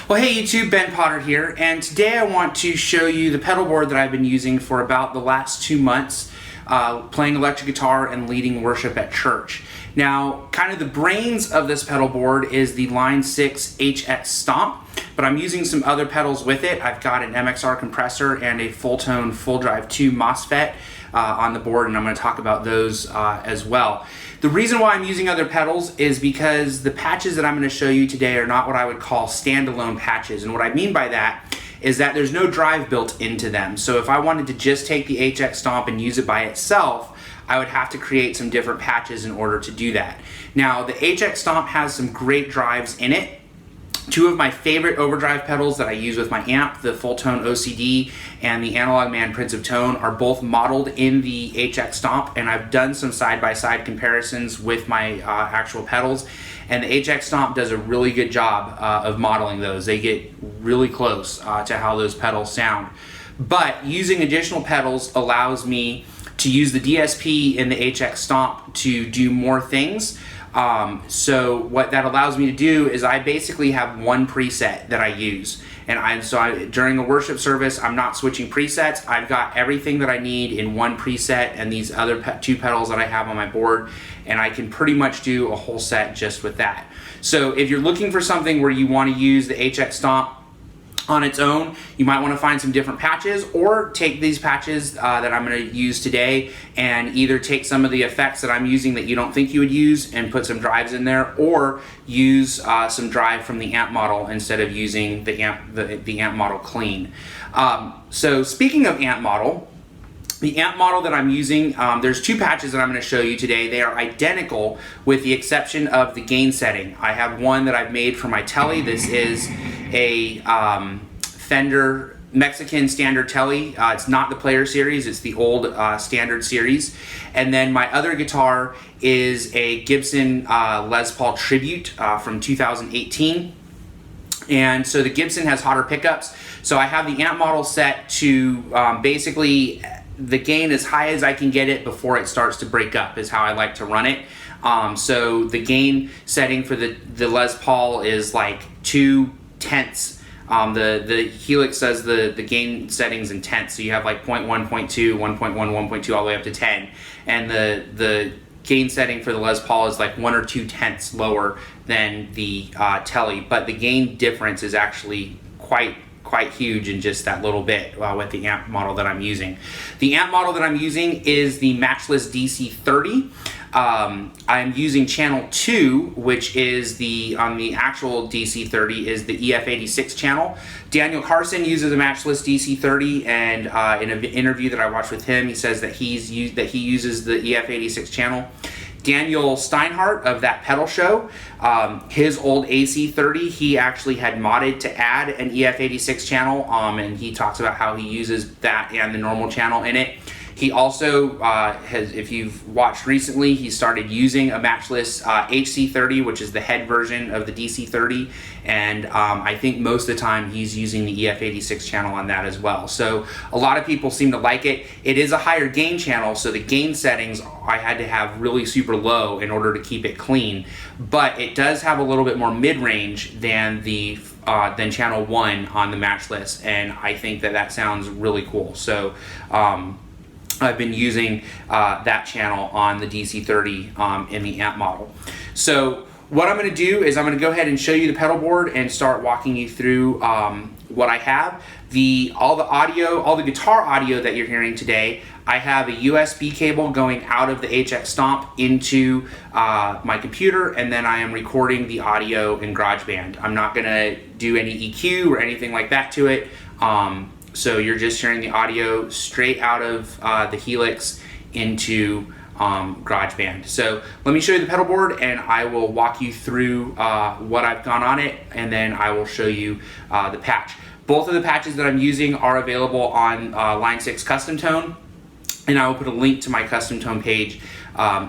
Well, hey YouTube, Ben Potter here, and today I want to show you the pedal board that I've been using for about the last 2 months, playing electric guitar and leading worship at church. Now, kind of the brains of this pedal board is the Line6 HX Stomp, but I'm using some other pedals with it. I've got an MXR compressor and a Fulltone Fulldrive 2 MOSFET on the board, and I'm going to talk about those as well. The reason why I'm using other pedals is because the patches that I'm going to show you today are not what I would call standalone patches, and what I mean by that is that there's no drive built into them. So if I wanted to just take the HX Stomp and use it by itself, I would have to create some different patches in order to do that. Now, the HX Stomp has some great drives in it. Two of my favorite overdrive pedals that I use with my amp, the Fulltone OCD and the Analog Man Prince of Tone, are both modeled in the HX Stomp, and I've done some side-by-side comparisons with my actual pedals, and the HX Stomp does a really good job of modeling those. They get really close to how those pedals sound. But using additional pedals allows me to use the DSP in the HX Stomp to do more things. So what that allows me to do is I basically have one preset that I use, and during a worship service I'm not switching presets. I've got everything that I need in one preset and these other two pedals that I have on my board, and I can pretty much do a whole set just with that. So if you're looking for something where you want to use the HX Stomp on its own, you might want to find some different patches, or take these patches that I'm going to use today and either take some of the effects that I'm using that you don't think you would use and put some drives in there, or use some drive from the amp model instead of using the amp model clean. So speaking of amp model, the amp model that I'm using, there's two patches that I'm going to show you today. They are identical with the exception of the gain setting. I have one that I've made for my Tele. This is a Fender Mexican standard Tele. It's not the Player series, it's the old standard series. And then my other guitar is a Gibson Les Paul Tribute from 2018. And so the Gibson has hotter pickups. So I have the amp model set to basically the gain as high as I can get it before it starts to break up is how I like to run it. So the gain setting for the Les Paul is like 2/10. The Helix says the gain settings in tenths, so you have like 0.1, 0.2, 1.1, 1.2, all the way up to 10. And the gain setting for the Les Paul is like 1 or 2 tenths lower than the Tele, but the gain difference is actually quite huge in just that little bit with the amp model that I'm using. The amp model that I'm using is the Matchless DC30. I'm using channel 2, which is on the actual DC30 is the EF86 channel. Daniel Carson uses a Matchless DC30, and in an interview that I watched with him, he says that he uses the EF86 channel. Daniel Steinhardt of That Pedal Show, his old AC30, he actually had modded to add an EF86 channel, and he talks about how he uses that and the normal channel in it. He also if you've watched recently, he started using a Matchless HC30, which is the head version of the DC30, and I think most of the time he's using the EF86 channel on that as well. So a lot of people seem to like it. It is a higher gain channel, so the gain settings I had to have really super low in order to keep it clean, but it does have a little bit more mid-range than channel 1 on the Matchless, and I think that sounds really cool. So I've been using that channel on the DC30 in the amp model. So what I'm going to do is I'm going to go ahead and show you the pedal board and start walking you through what I have. All the guitar audio that you're hearing today, I have a USB cable going out of the HX Stomp into my computer, and then I am recording the audio in GarageBand. I'm not going to do any EQ or anything like that to it. So you're just hearing the audio straight out of the Helix into GarageBand. So let me show you the pedal board, and I will walk you through what I've gone on it, and then I will show you the patch. Both of the patches that I'm using are available on Line6 Custom Tone, and I will put a link to my Custom Tone page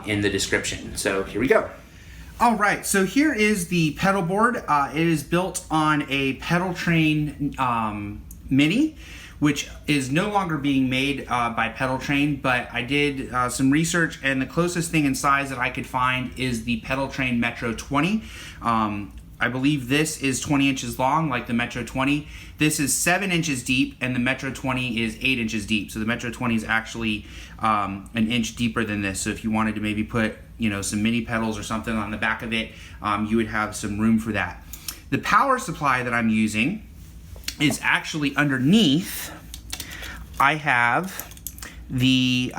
in the description. So here we go. All right, so here is the pedal board. It is built on a Pedal Train Mini, which is no longer being made by Pedal Train, but I did some research, and the closest thing in size that I could find is the Pedal Train Metro 20. I believe this is 20 inches long, like the Metro 20. This is 7 inches deep, and the Metro 20 is 8 inches deep. So the Metro 20 is actually an inch deeper than this. So if you wanted to maybe put, you know, some mini pedals or something on the back of it, you would have some room for that. The power supply that I'm using is actually underneath. I have the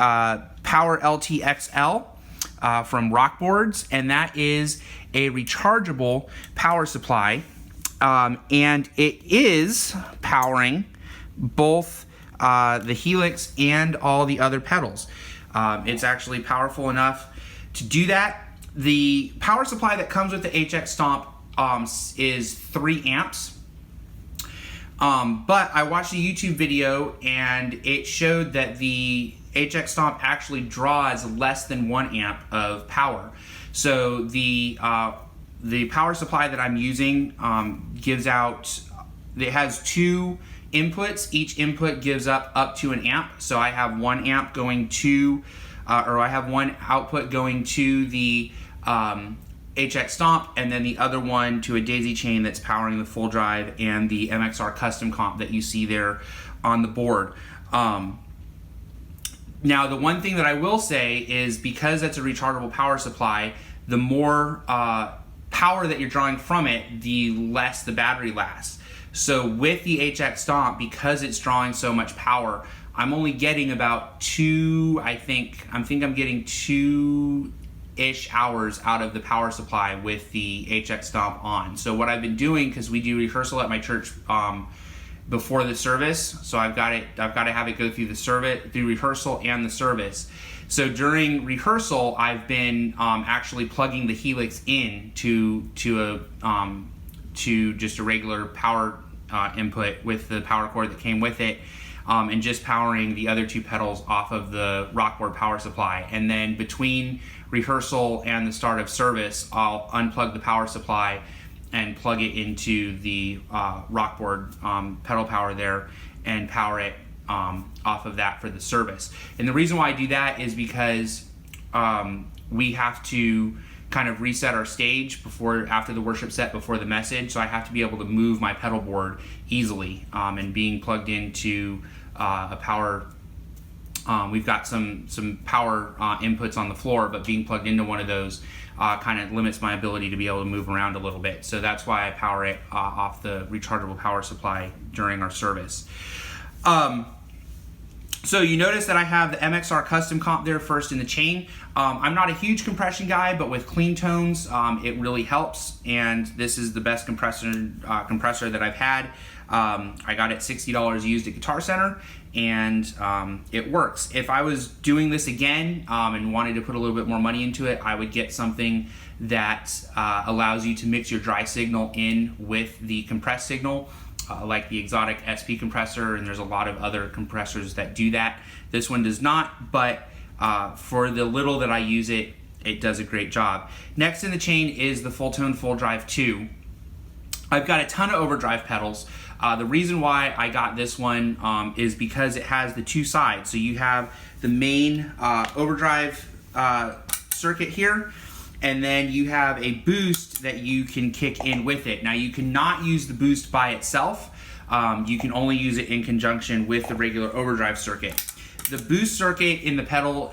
Power LT XL from Rockboards, and that is a rechargeable power supply, and it is powering both the Helix and all the other pedals. It's actually powerful enough to do that. The power supply that comes with the HX Stomp is 3 amps. But I watched a YouTube video and it showed that the HX Stomp actually draws less than 1 amp of power. So the power supply that I'm using gives out, it has 2 inputs. Each input gives up to 1 amp. So I have 1 amp going to, or I have 1 output going to the HX Stomp, and then the other one to a daisy chain that's powering the Fulldrive and the MXR Custom Comp that you see there on the board. Now, the one thing that I will say is, because it's a rechargeable power supply, the more power that you're drawing from it, the less the battery lasts. So with the HX Stomp, because it's drawing so much power, I'm only getting about 2, I think I'm getting 2-ish hours out of the power supply with the HX Stomp on. So what I've been doing, because we do rehearsal at my church before the service, so I've got to have it go through the through rehearsal and the service. So during rehearsal, I've been actually plugging the Helix in to just a regular power input with the power cord that came with it, and just powering the other 2 pedals off of the Rockboard power supply. And then between rehearsal and the start of service, I'll unplug the power supply and plug it into the Rockboard pedal power there and power it off of that for the service. And the reason why I do that is because we have to kind of reset our stage after the worship set, before the message. So I have to be able to move my pedal board easily, and being plugged into a power. We've got some power inputs on the floor, but being plugged into one of those kind of limits my ability to be able to move around a little bit. So that's why I power it off the rechargeable power supply during our service. So you notice that I have the MXR Custom Comp there first in the chain. I'm not a huge compression guy, but with clean tones, it really helps. And this is the best compressor that I've had. I got it $60 used at Guitar Center, and it works. If I was doing this again and wanted to put a little bit more money into it, I would get something that allows you to mix your dry signal in with the compressed signal, like the Exotic SP compressor, and there's a lot of other compressors that do that. This one does not, but for the little that I use it, it does a great job. Next in the chain is the Fulltone Fulldrive 2. I've got a ton of overdrive pedals. The reason why I got this one is because it has the 2 sides. So you have the main overdrive circuit here, and then you have a boost that you can kick in with it. Now, you cannot use the boost by itself. You can only use it in conjunction with the regular overdrive circuit. The boost circuit in the pedal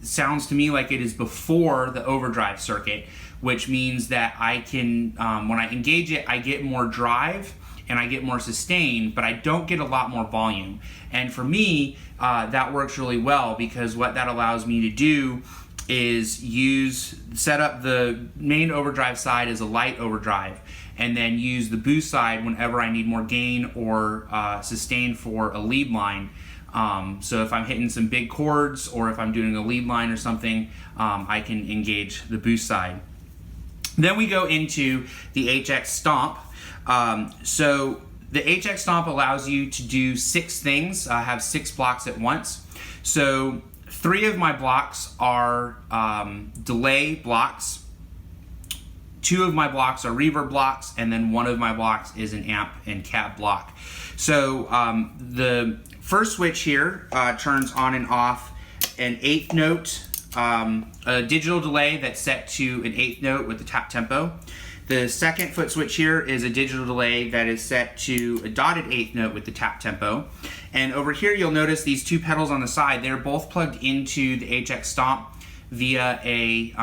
sounds to me like it is before the overdrive circuit, which means that I can, when I engage it, I get more drive and I get more sustain, but I don't get a lot more volume. And for me, that works really well, because what that allows me to do is set up the main overdrive side as a light overdrive, and then use the boost side whenever I need more gain or sustain for a lead line. So if I'm hitting some big chords, or if I'm doing a lead line or something, I can engage the boost side. Then we go into the HX Stomp. So the HX Stomp allows you to do 6 things, have 6 blocks at once. So 3 of my blocks are delay blocks, 2 of my blocks are reverb blocks, and then 1 of my blocks is an amp and cab block. So the first switch here turns on and off an 8th note a digital delay that's set to an 8th note with the tap tempo. The second foot switch here is a digital delay that is set to a dotted 8th note with the tap tempo. And over here you'll notice these two pedals on the side. They're both plugged into the HX Stomp via a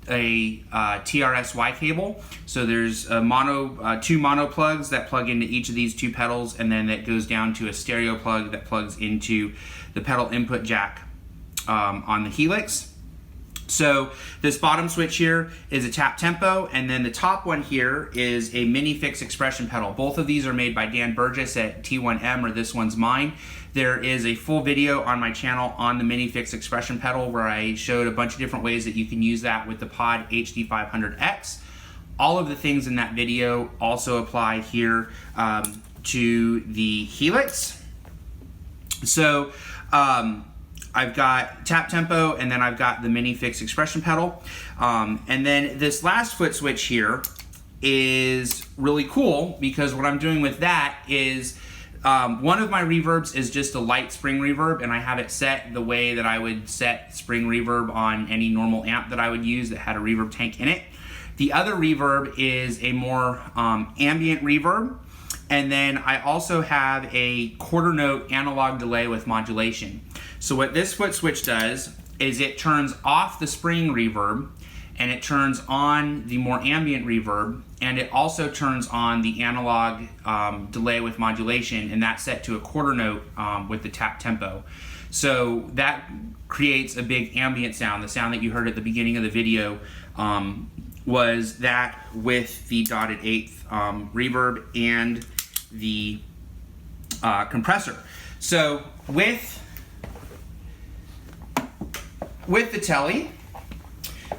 TRS-Y cable. So there's a two mono plugs that plug into each of these two pedals, and then that goes down to a stereo plug that plugs into the pedal input jack on the Helix. So this bottom switch here is a tap tempo, and then the top one here is a mini fix expression pedal. Both of these are made by Dan Burgess at T1M, or This One's Mine. There is a full video on my channel on the mini fix expression pedal where I showed a bunch of different ways that you can use that with the Pod HD500X. All of the things in that video also apply here to the Helix. So I've got tap tempo, and then I've got the mini fix expression pedal. And then this last foot switch here is really cool because what I'm doing with that is one of my reverbs is just a light spring reverb, and I have it set the way that I would set spring reverb on any normal amp that I would use that had a reverb tank in it. The other reverb is a more ambient reverb. And then I also have a quarter note analog delay with modulation. So what this foot switch does is it turns off the spring reverb, and it turns on the more ambient reverb, and it also turns on the analog delay with modulation, and that's set to a quarter note with the tap tempo. So that creates a big ambient sound. The sound that you heard at the beginning of the video was that with the dotted 8th reverb and the compressor. So with the telly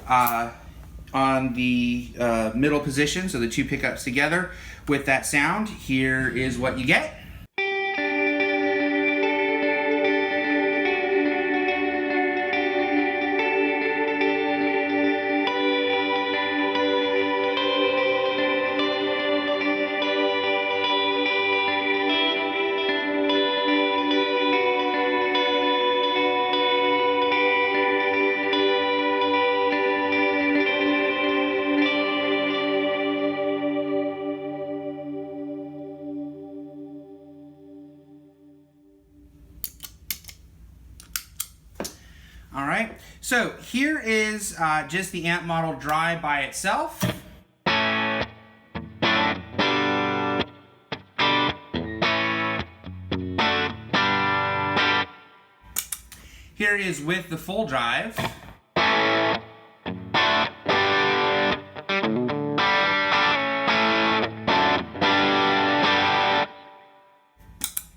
on the middle position, so the two pickups together with that sound, here is what you get. All right, so here is just the amp model dry by itself. Here is with the full drive.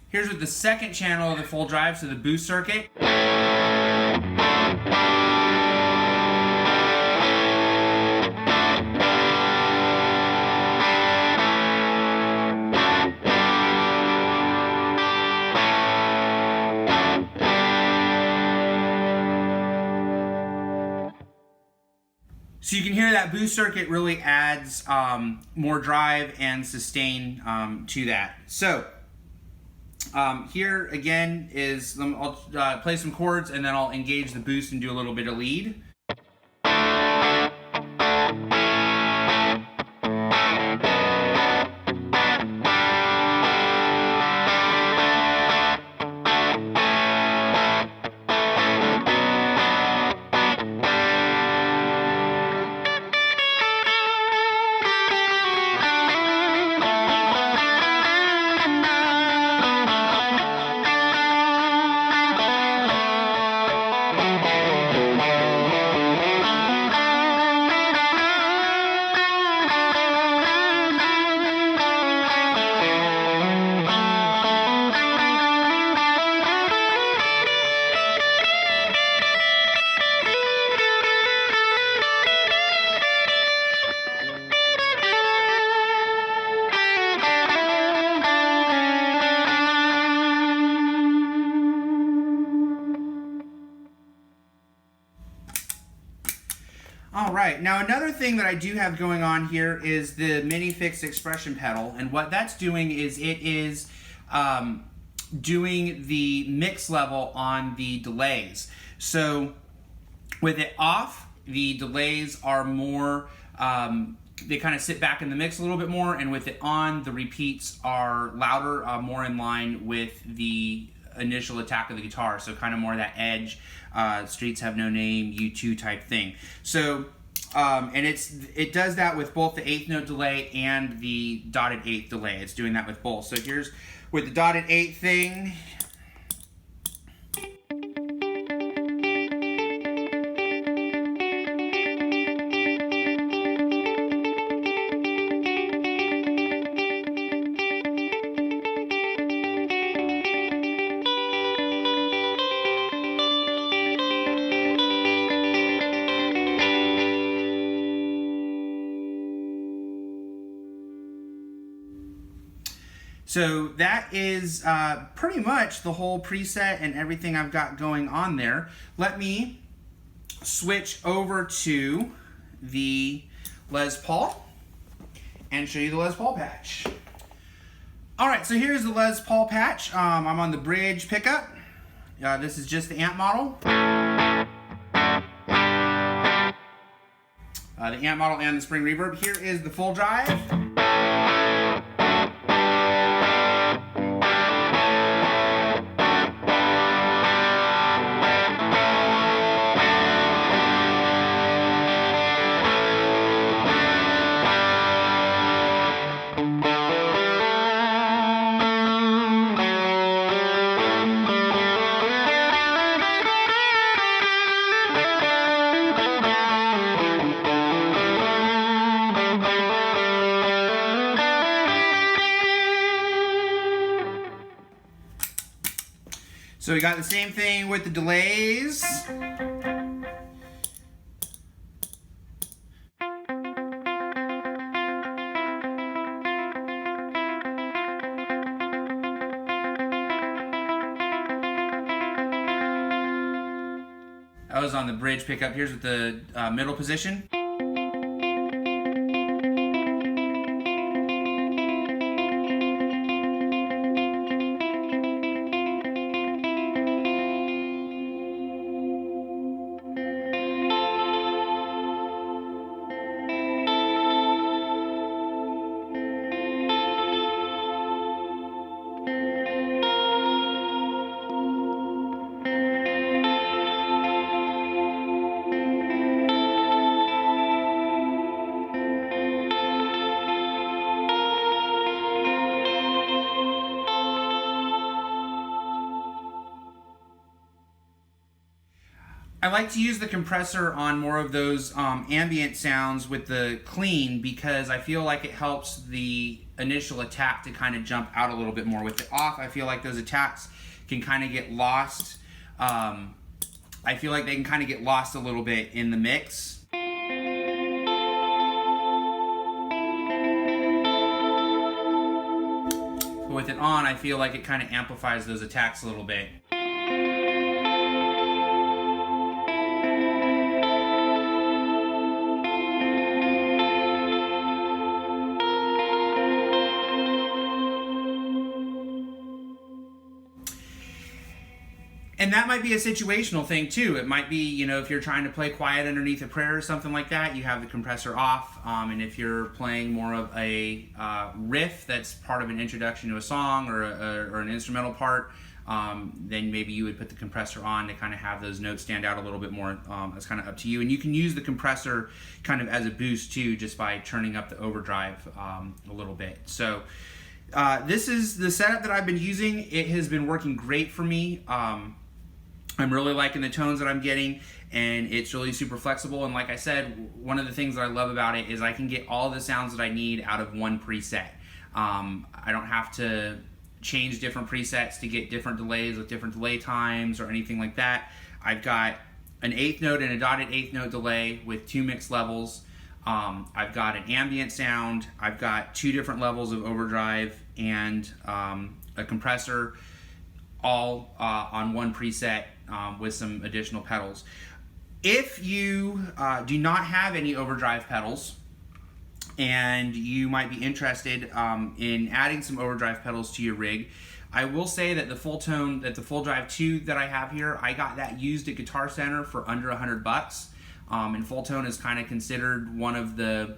Here's with the second channel of the full drive, so the boost circuit. So you can hear that boost circuit really adds more drive and sustain to that. So here again is, I'll play some chords and then I'll engage the boost and do a little bit of lead. All right, now another thing that I do have going on here is the mini fixed expression pedal, and what that's doing is it is doing the mix level on the delays. So With it off, the delays are more, they kind of sit back in the mix a little bit more, and with it on, the repeats are louder, more in line with the initial attack of the guitar, so kind of more that edge, Streets Have No Name, U2 type thing. So, and it does that with both the eighth note delay and the dotted eighth delay. It's doing that with both. So here's with the dotted eighth thing. So that is pretty much the whole preset and everything I've got going on there. Let me switch over to the Les Paul and show you the Les Paul patch. All right, so here's the Les Paul patch. I'm on the bridge pickup. This is just the amp model. The amp model and the spring reverb. Here is the full drive. So we got the same thing with the delays. I was on the bridge pickup. Here's with the middle position. I like to use the compressor on more of those ambient sounds with the clean because I feel like it helps the initial attack to kind of jump out a little bit more. With it off, I feel like those attacks can kind of get lost. I feel like they can kind of get lost a little bit in the mix. But with it on, I feel like it kind of amplifies those attacks a little bit. And that might be a situational thing too. It might be, you know, if you're trying to play quiet underneath a prayer or something like that, you have the compressor off. And if you're playing more of a riff that's part of an introduction to a song or an instrumental part, then maybe you would put the compressor on to kind of have those notes stand out a little bit more. That's kind of up to you. And you can use the compressor kind of as a boost too, just by turning up the overdrive a little bit. So this is the setup that I've been using. It has been working great for me. I'm really liking the tones that I'm getting, and it's really super flexible. And like I said, one of the things that I love about it is I can get all the sounds that I need out of one preset. I don't have to change different presets to get different delays with different delay times or anything like that. I've got an eighth note and a dotted eighth note delay with 2 mix levels. I've got an ambient sound. I've got 2 different levels of overdrive and a compressor, all on one preset with some additional pedals. If you do not have any overdrive pedals and you might be interested in adding some overdrive pedals to your rig, I will say that the Fulltone, that the Fulldrive 2 that I have here, I got that used at Guitar Center for under $100. And Fulltone is kind of considered one of the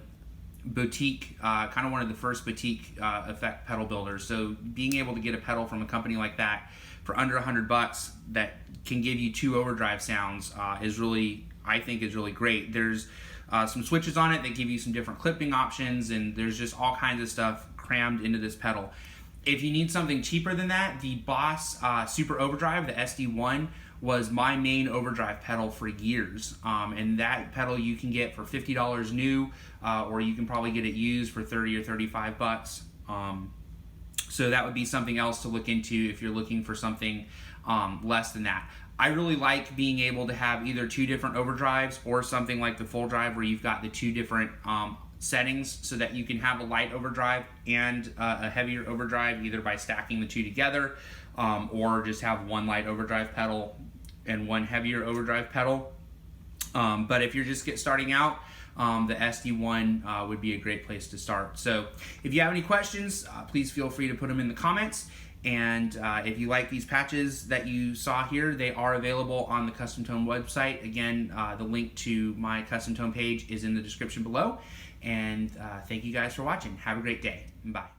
boutique, kind of one of the first boutique effect pedal builders. So being able to get a pedal from a company like that for under $100 that can give you 2 overdrive sounds is really, I think, is really great. There's some switches on it that give you some different clipping options, and there's just all kinds of stuff crammed into this pedal. If you need something cheaper than that, the Boss Super Overdrive, the SD1, was my main overdrive pedal for years. And that pedal you can get for $50 new, or you can probably get it used for 30 or 35 bucks. So that would be something else to look into if you're looking for something less than that. I really like being able to have either 2 different overdrives or something like the Fulldrive where you've got the 2 different settings, so that you can have a light overdrive and a heavier overdrive, either by stacking the 2 together, or just have one light overdrive pedal and one heavier overdrive pedal. But if you're just starting out, the SD1 would be a great place to start. So if you have any questions, please feel free to put them in the comments. And if you like these patches that you saw here, they are available on the Custom Tone website. Again, the link to my Custom Tone page is in the description below. And thank you guys for watching. Have a great day. Bye.